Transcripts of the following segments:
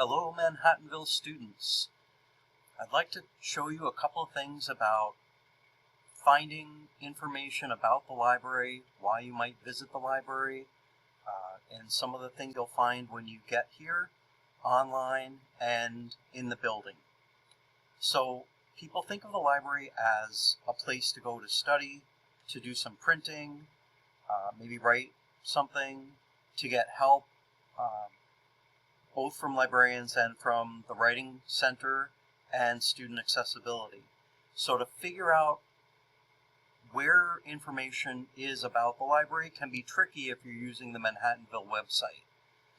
Hello, Manhattanville students. I'd like to show you a couple of things about finding information about the library, why you might visit the library, and some of the things you'll find when you get here, online, and in the building. So people think of the library as a place to go to study, to do some printing, maybe write something, to get help, both from librarians and from the Writing Center and student accessibility. So to figure out where information is about the library can be tricky if you're using the Manhattanville website.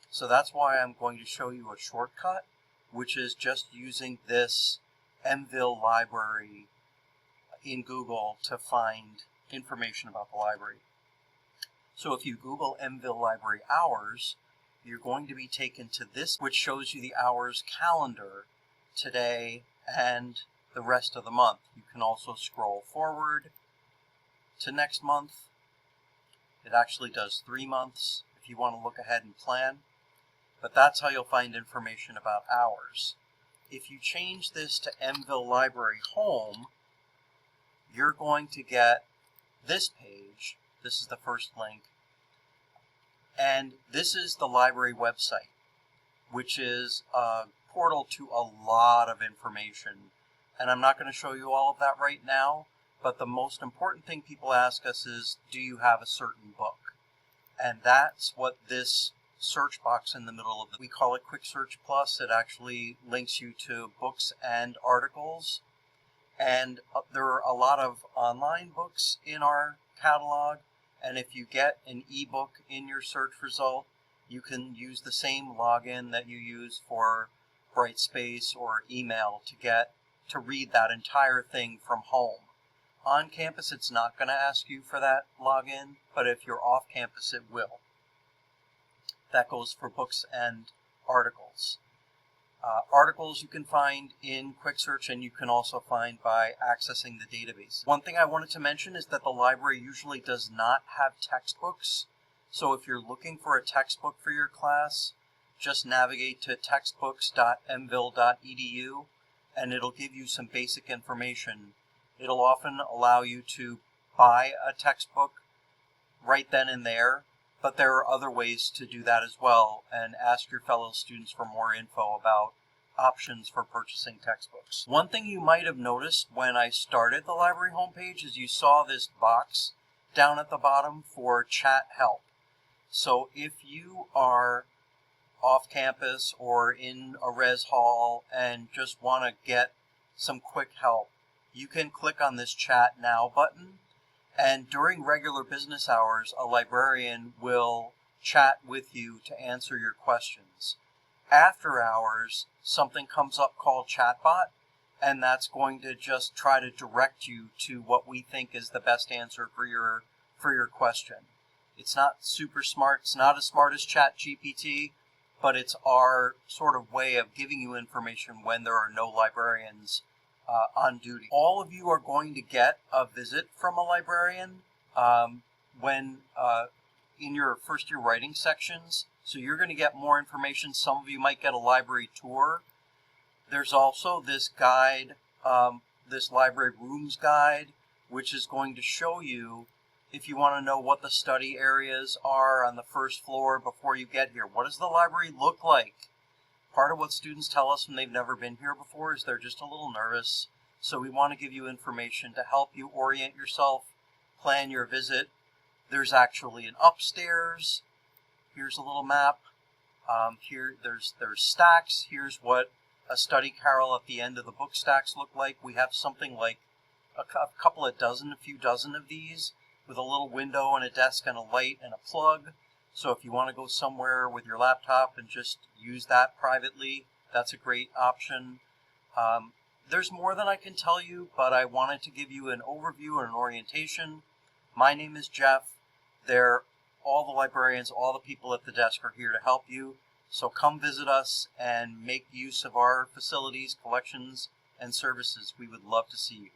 So that's why I'm going to show you a shortcut, which is just using this Mville Library in Google to find information about the library. So if you Google Mville Library Hours, you're going to be taken to this, which shows you the hours calendar today and the rest of the month. You can also scroll forward to next month. It actually does 3 months if you want to look ahead and plan. But that's how you'll find information about hours. If you change this to Mville Library Home, you're going to get this page. This is the first link. And this is the library website, which is a portal to a lot of information. And I'm not going to show you all of that right now, but the most important thing people ask us is, do you have a certain book? And that's what this search box in the middle of we call it Quick Search Plus. It actually links you to books and articles. And there are a lot of online books in our catalog. And if you get an ebook in your search result, you can use the same login that you use for Brightspace or email to read that entire thing from home. On campus, it's not going to ask you for that login, but if you're off campus, it will. That goes for books and articles. Articles you can find in Quick Search, and you can also find by accessing the database. One thing I wanted to mention is that the library usually does not have textbooks. So if you're looking for a textbook for your class, just navigate to textbooks.mville.edu and it'll give you some basic information. It'll often allow you to buy a textbook right then and there, but there are other ways to do that as well, and ask your fellow students for more info about options for purchasing textbooks. One thing you might have noticed when I started the library homepage is you saw this box down at the bottom for chat help. So if you are off campus or in a res hall and just want to get some quick help, you can click on this Chat Now button. And during regular business hours, a librarian will chat with you to answer your questions. After hours, something comes up called Chatbot, and that's going to just try to direct you to what we think is the best answer for your question. It's not super smart. It's not as smart as ChatGPT, but it's our sort of way of giving you information when there are no librarians on duty. All of you are going to get a visit from a librarian when in your first year writing sections. So you're going to get more information. Some of you might get a library tour. There's also this guide, this library rooms guide, which is going to show you, if you want to know what the study areas are on the first floor before you get here. What does the library look like? Part of what students tell us when they've never been here before is they're just a little nervous. So we want to give you information to help you orient yourself, plan your visit. There's actually an upstairs. Here's a little map. Here there's stacks. Here's what a study carrel at the end of the book stacks look like. We have something like a few dozen of these with a little window and a desk and a light and a plug. So if you want to go somewhere with your laptop and just use that privately, that's a great option. There's more than I can tell you, but I wanted to give you an overview and an orientation. My name is Jeff. All the librarians, all the people at the desk are here to help you. So come visit us and make use of our facilities, collections, and services. We would love to see you.